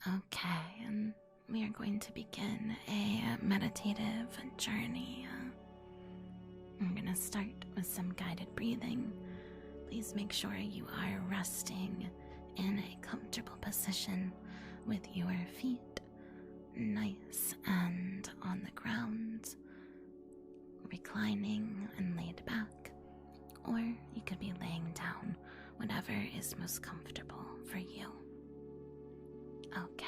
Okay, and we are going to begin a meditative journey. I'm going to start with some guided breathing. Please make sure you are resting in a comfortable position with your feet nice and on the ground, reclining and laid back, or you could be laying down, whatever is most comfortable for you. Okay.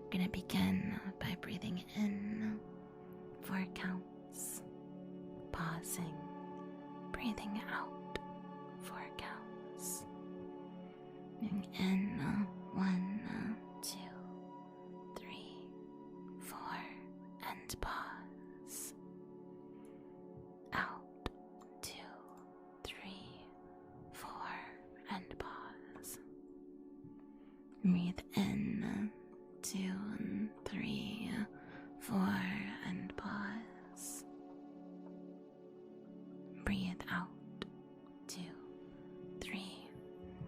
I'm gonna begin by breathing in 4 counts, pausing, breathing out 4 counts. Breathing in 1, 2, 3, 4, and pause. Out 2, 3, 4, and pause. Breathe in 2, 3, 4, and pause. Breathe out 2, 3,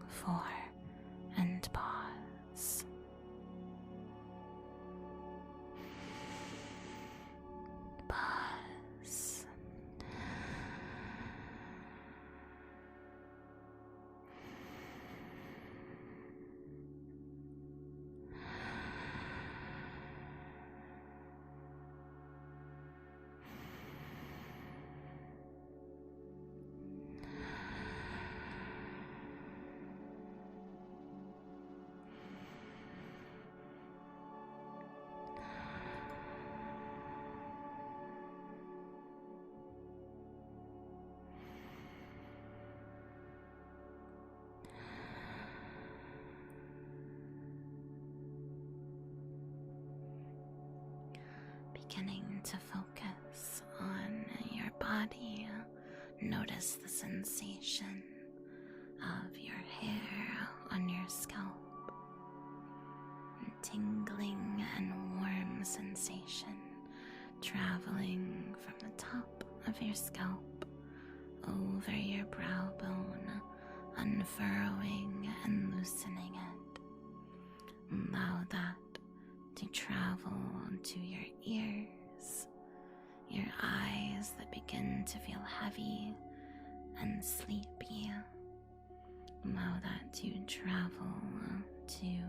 4, and pause. Pause. Beginning to focus on your body, notice the sensation of your hair on your scalp, tingling and warm sensation traveling from the top of your scalp over your brow bone, unfurrowing and loosening it. Allow that to travel to your ears, your eyes that begin to feel heavy and sleepy. Allow that to travel to your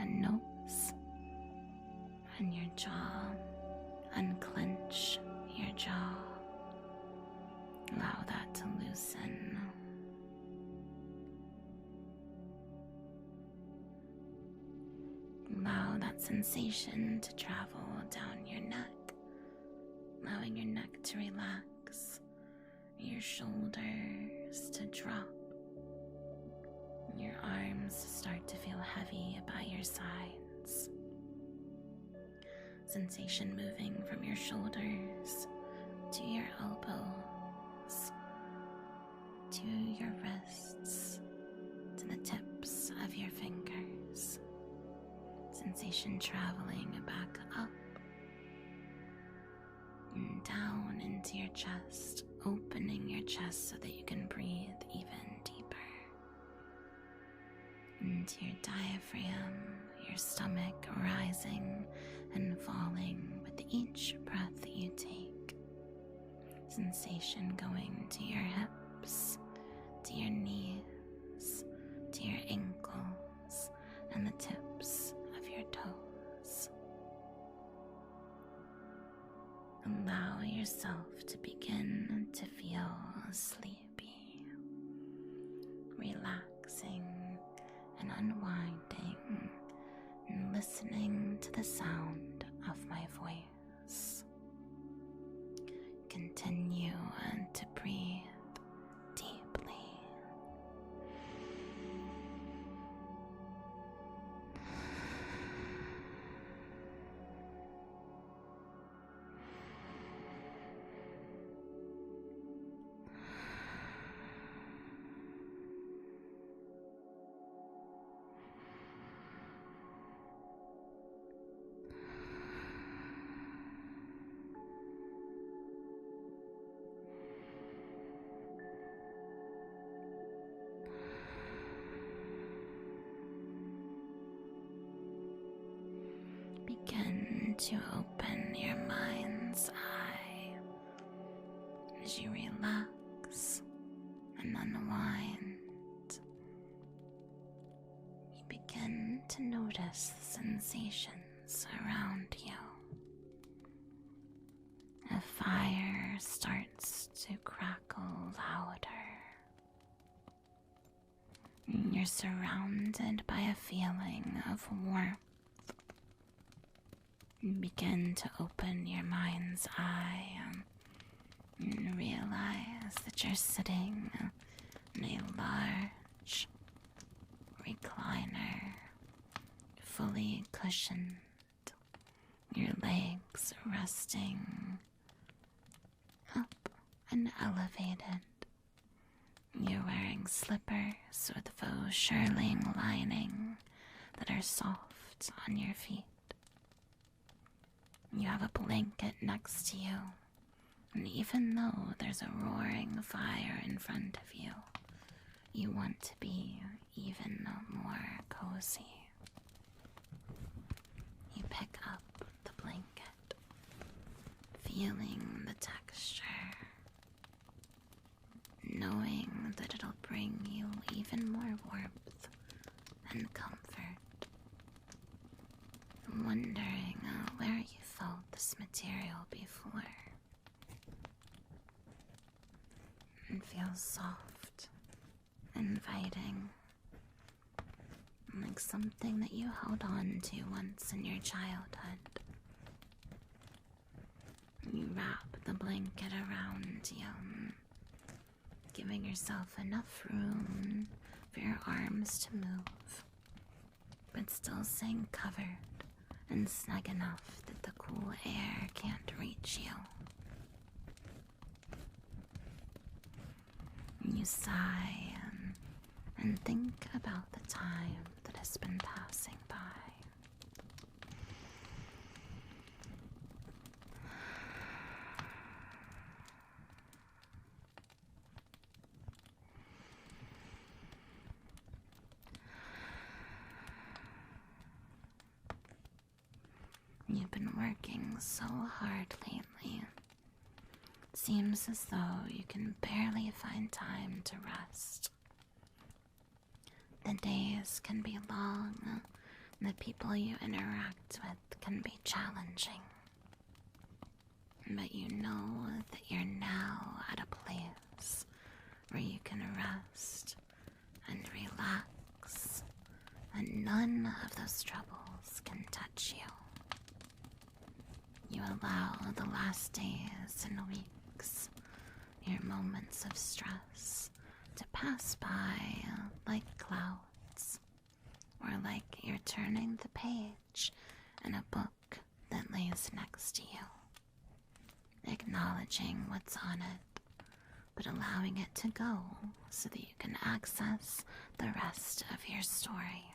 nose and your jaw. Unclench your jaw. Allow that to loosen. Allow that sensation to travel down your neck, allowing your neck to relax, your shoulders to drop, your arms to start to feel heavy by your sides. Sensation moving from your shoulders to your elbows, to your wrists, to the tips of your fingers. Sensation traveling back up and down into your chest, opening your chest so that you can breathe even deeper. Into your diaphragm, your stomach rising and falling with each breath you take. Sensation going to your hips, to your knees, to your ankles, and the tips of your toes. Allow yourself to begin to feel sleepy, relaxing and unwinding, and listening to the sound of my voice. Continue to breathe deeply. to open your mind's eye as you relax and unwind. You begin to notice the sensations around you. A fire starts to crackle louder. You're surrounded by a feeling of warmth. You begin to open your mind's eye and realize that you're sitting in a large recliner, fully cushioned, your legs resting up and elevated. You're wearing slippers with faux shearling lining that are soft on your feet. You have a blanket next to you, and even though there's a roaring fire in front of you, you want to be even more cozy. You pick up the blanket, feeling the texture, knowing that it'll bring you even more warmth and comfort. Wondering where you felt this material before. It feels soft, inviting, like something that you held on to once in your childhood. You wrap the blanket around you, giving yourself enough room for your arms to move, but still staying covered and snug enough that the cool air can't reach you. You sigh and think about the time that has been passing by. You've been working so hard lately. It seems as though you can barely find time to rest. The days can be long, and the people you interact with can be challenging. But you know that you're now at a place where you can rest and relax, and none of those troubles can touch you. You allow the last days and weeks, your moments of stress, to pass by like clouds, or like you're turning the page in a book that lays next to you, acknowledging what's on it, but allowing it to go so that you can access the rest of your story.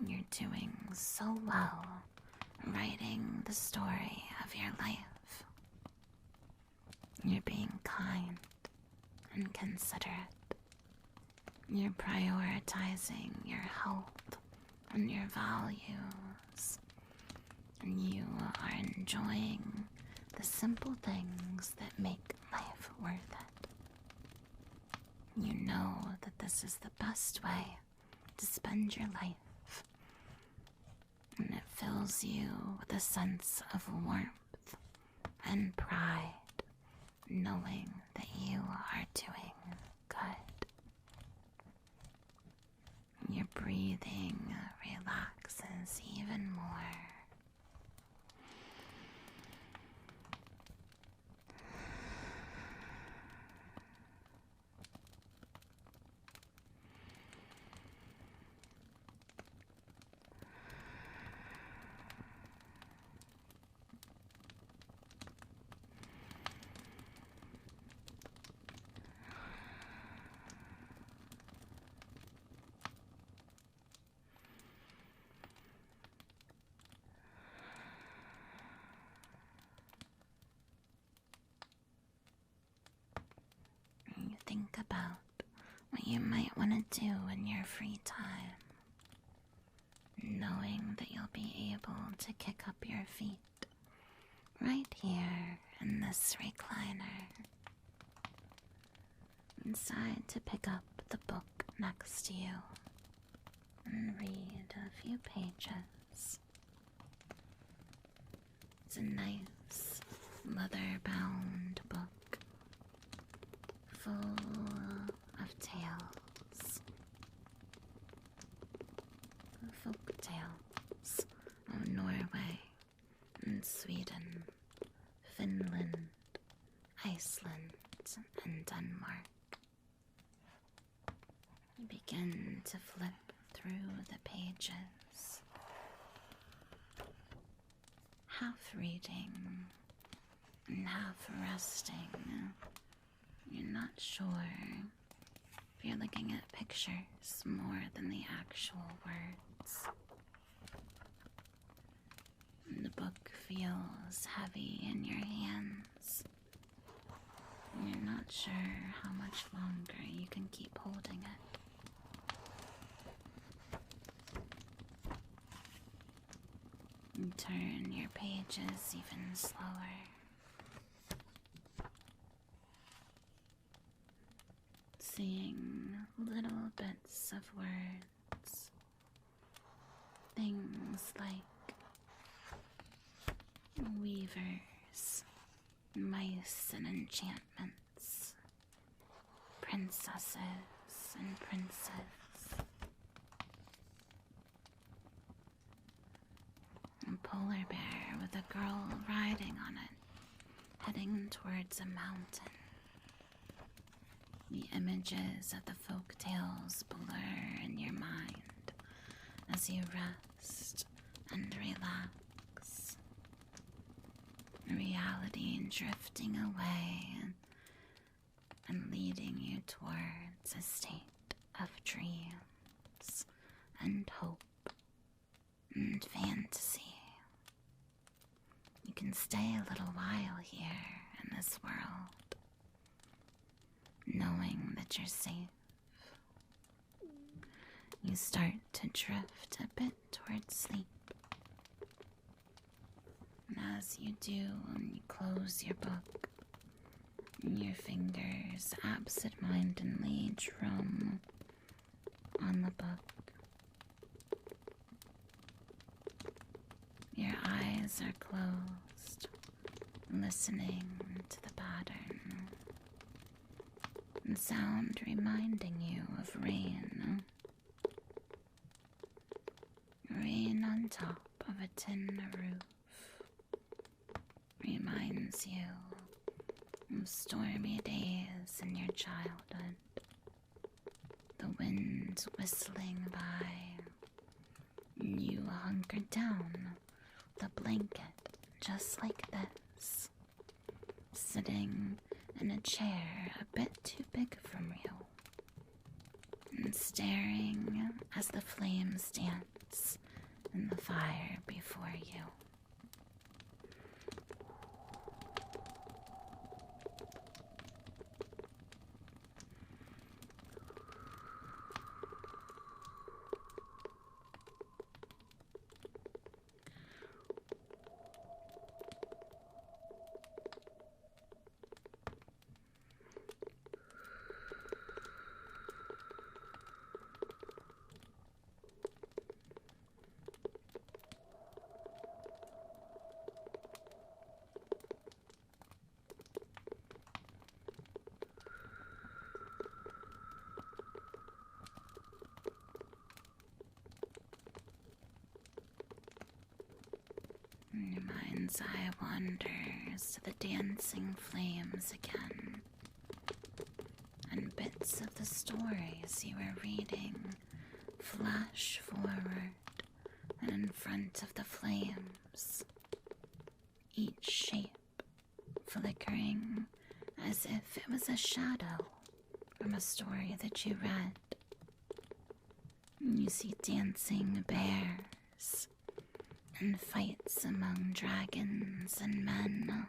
You're doing so well writing the story of your life. You're being kind and considerate. You're prioritizing your health and your values. And you are enjoying the simple things that make life worth it. You know that this is the best way to spend your life. And it fills you with a sense of warmth and pride, knowing that you are doing good. Your breathing relaxes even more. Think about what you might want to do in your free time. knowing that you'll be able to kick up your feet right here in this recliner. Decide to pick up the book next to you and read a few pages. It's a nice leather-bound book full of tales, folk tales of Norway and Sweden, Finland, Iceland, and Denmark. You begin to flip through the pages, half reading and half resting. You're not sure if you're looking at pictures more than the actual words. The book feels heavy in your hands. You're not sure how much longer you can keep holding it. You turn your pages even slower. Seeing little bits of words. Things like weavers, mice and enchantments, princesses and princes, a polar bear with a girl riding on it, heading towards a mountain. The images of the folk tales blur in your mind as you rest and relax. Reality drifting away and leading you towards a state of dreams and hope and fantasy. You can stay a little while here in this world, knowing that you're safe. You start to drift a bit towards sleep. And as you do, you close your book, and your fingers absent-mindedly drum on the book. Your eyes are closed, listening to the pattern. The sound reminding you of rain. Rain on top of a tin roof reminds you of stormy days in your childhood. The wind whistling by. You hunkered down with a blanket just like this, sitting in a chair a bit too big from you, and staring as the flames dance in the fire before you. Your mind's eye wanders to the dancing flames again, and bits of the stories you were reading flash forward and in front of the flames, each shape flickering as if it was a shadow from a story that you read. You see dancing bears and fights among dragons and men,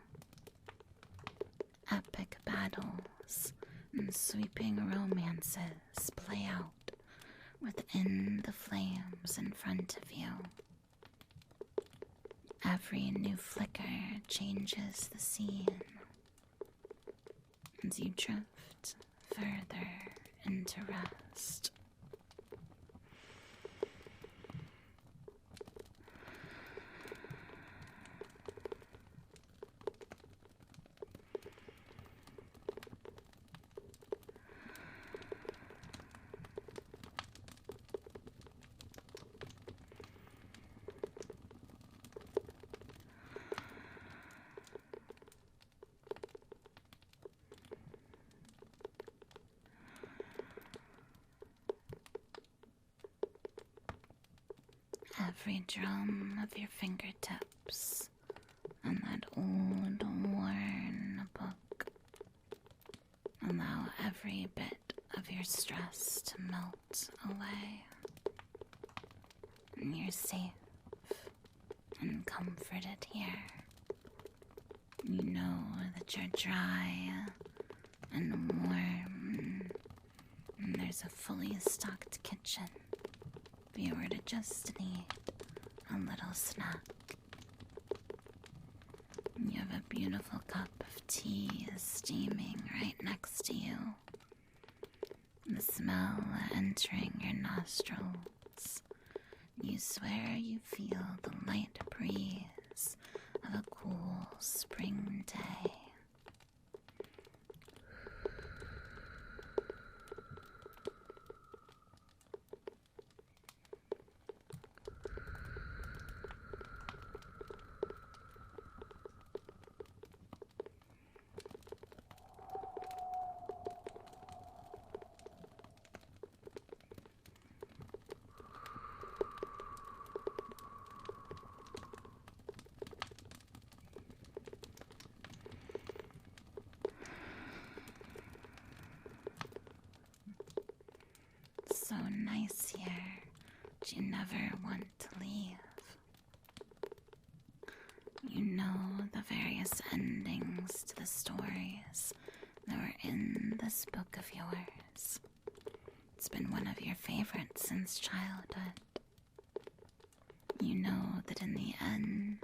epic battles and sweeping romances play out within the flames in front of you. Every new flicker changes the scene as you drift further into rest. Every drum of your fingertips on that old, worn book. Allow every bit of your stress to melt away. And you're safe and comforted here. You know that you're dry and warm, and there's a fully stocked kitchen if you were to just need a little snack. You have a beautiful cup of tea steaming right next to you. The smell entering your nostrils. You swear you feel the light breeze of a cool spring day. So nice here, but you never want to leave. You know the various endings to the stories that were in this book of yours. It's been one of your favorites since childhood. You know that in the end,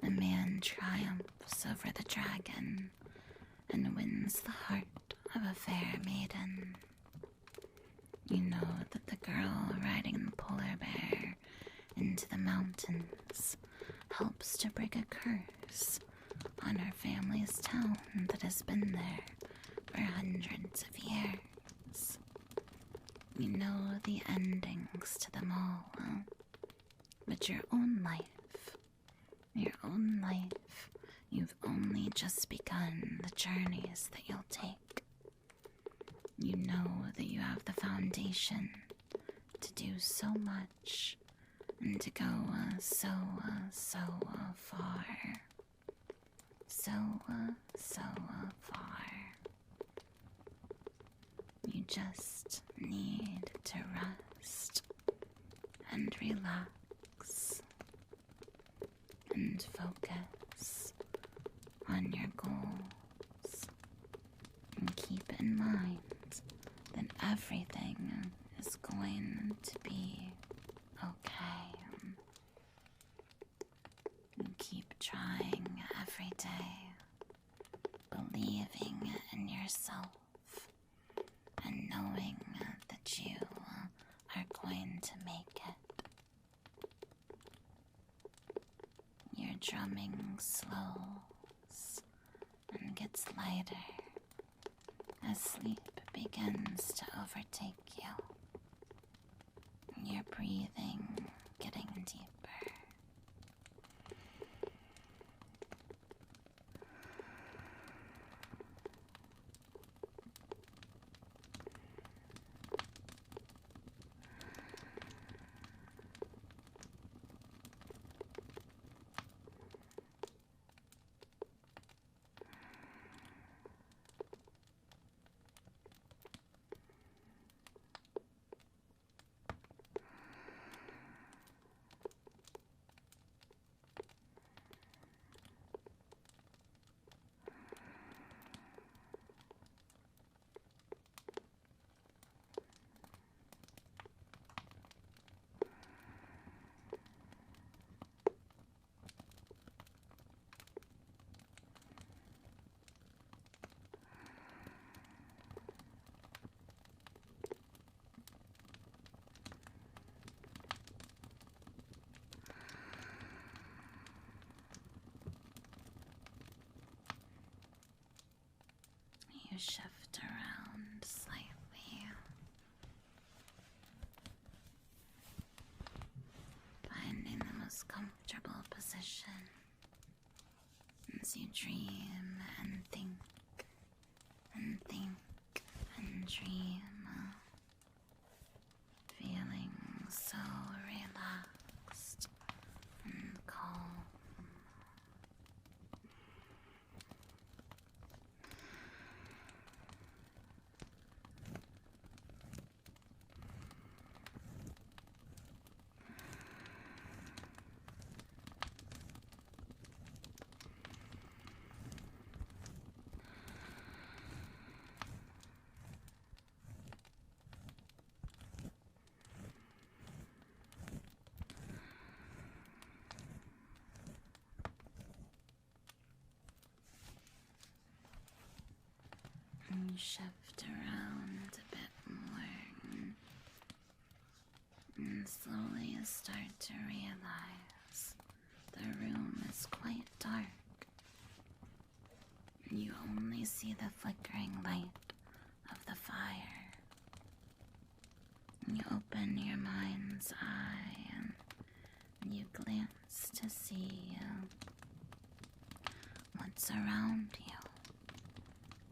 the man triumphs over the dragon and wins the heart of a fair maiden. You know that the girl riding the polar bear into the mountains helps to break a curse on her family's town that has been there for hundreds of years. You know the endings to them all, but your own life, you've only just begun the journeys that you'll take. You know that you have the foundation to do so much and to go so far. So far. You just need to rest and relax and focus on your goals. And keep in mind that everything is going to be okay. You keep trying every day, believing in yourself and knowing that you are going to make it. Your drumming slows and gets lighter as sleep begins to overtake you. Your breathing getting deeper. shift around slightly, finding the most comfortable position as you dream and think and think and dream, feeling so relaxed and calm. And shift around a bit more and slowly start to realize the room is quite dark. You only see the flickering light of the fire. You open your mind's eye and you glance to see what's around you.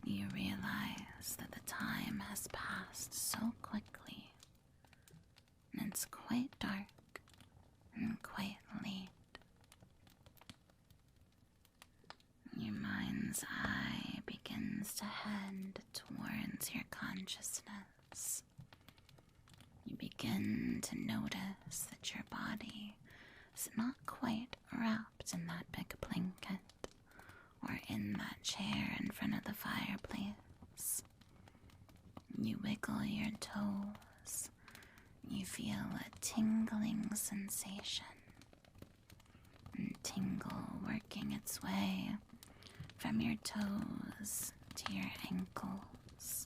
You realize that the time has passed so quickly, and it's quite dark and quite late. Your mind's eye begins to head towards your consciousness. You begin to notice that your body is not quite wrapped in that big blanket or in that chair in front of the fireplace. You wiggle your toes. You feel a tingling sensation, and tingle working its way from your toes to your ankles,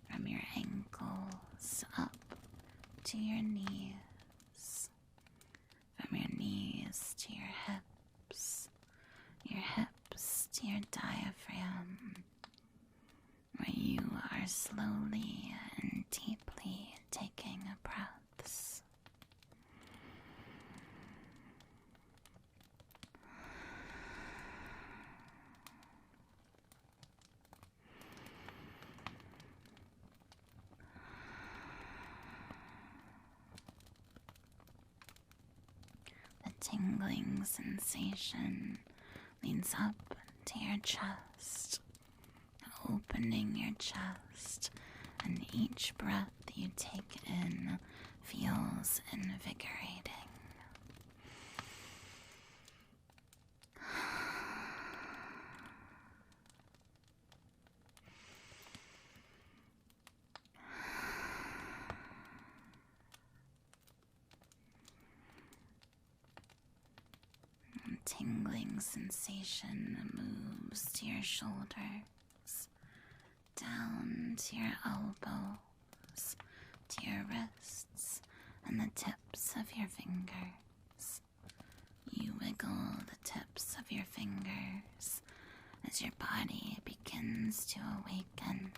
from your ankles up to your knees, from your knees to your hips to your diaphragm, where you are slowly and deeply taking breaths. The tingling sensation leads up to your chest, opening your chest, and each breath you take in feels invigorating. Tingling sensation moves to your shoulders, down to your elbows, to your wrists, and the tips of your fingers. You wiggle the tips of your fingers as your body begins to awaken.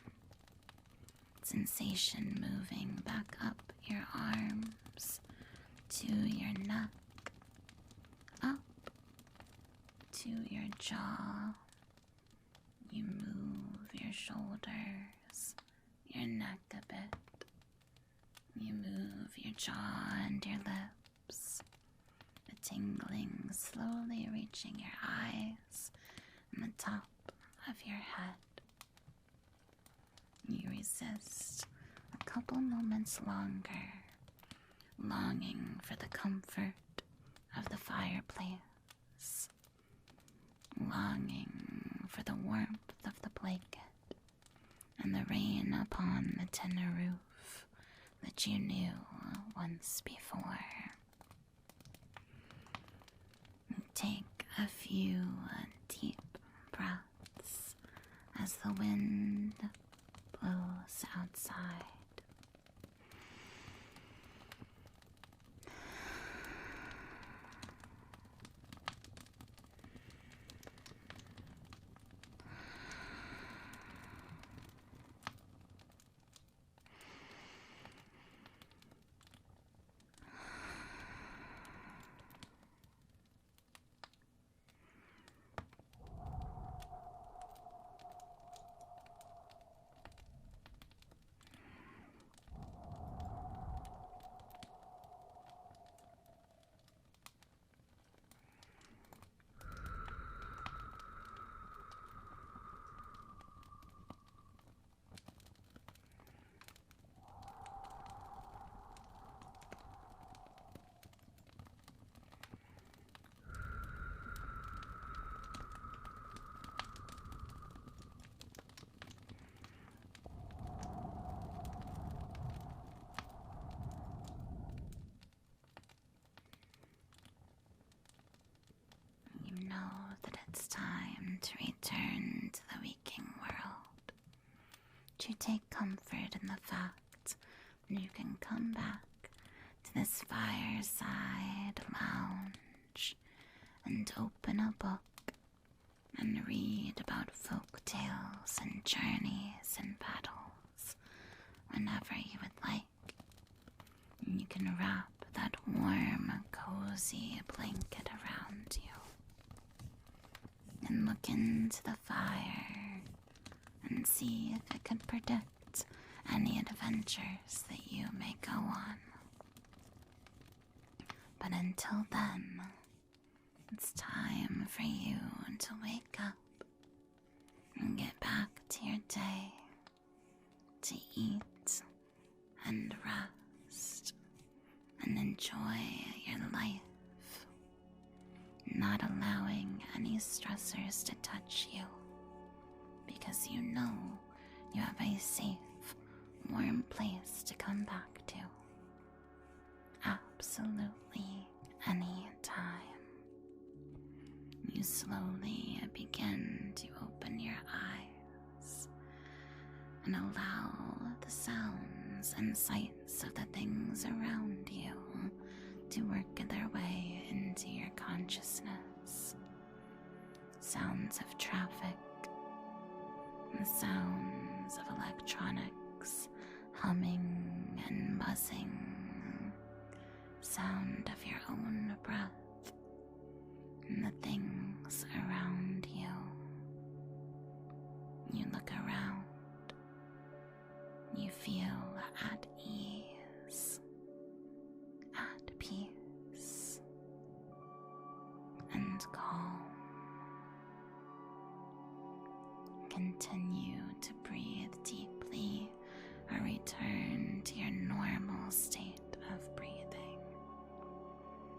Sensation moving back up your arms to your neck, up to your jaw. You move your shoulders, your neck a bit. You move your jaw and your lips. The tingling slowly reaching your eyes and the top of your head. You resist a couple moments longer, longing for the comfort of the fireplace, longing for the warmth of the blanket and the rain upon the tin roof that you knew once before. Take a few deep breaths as the wind blows outside. comfort in the fact that you can come back to this fireside lounge and open a book and read about folk tales and journeys and battles whenever you would like. And you can wrap that warm, cozy blanket around you and look into the fire and see if it could predict any adventures that you may go on. But until then, it's time for you to wake up and get back to your day, to eat and rest and enjoy your life, not allowing any stressors to touch you, because you know you have a safe, warm place to come back to. Absolutely any time. You slowly begin to open your eyes and allow the sounds and sights of the things around you to work their way into your consciousness. Sounds of traffic, the sounds of electronics humming and buzzing, sound of your own breath, and the things around you. You look around, you feel at ease, at peace, and calm. Continue to breathe deeply or return to your normal state of breathing.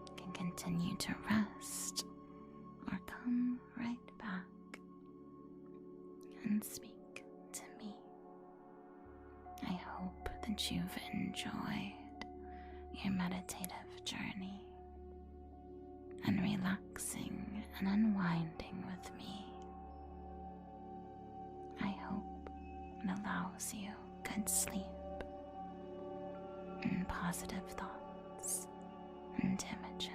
You can continue to rest or come right back and speak to me. I hope that you've enjoyed your meditative journey and relaxing and unwinding with me. I hope it allows you good sleep and positive thoughts and images.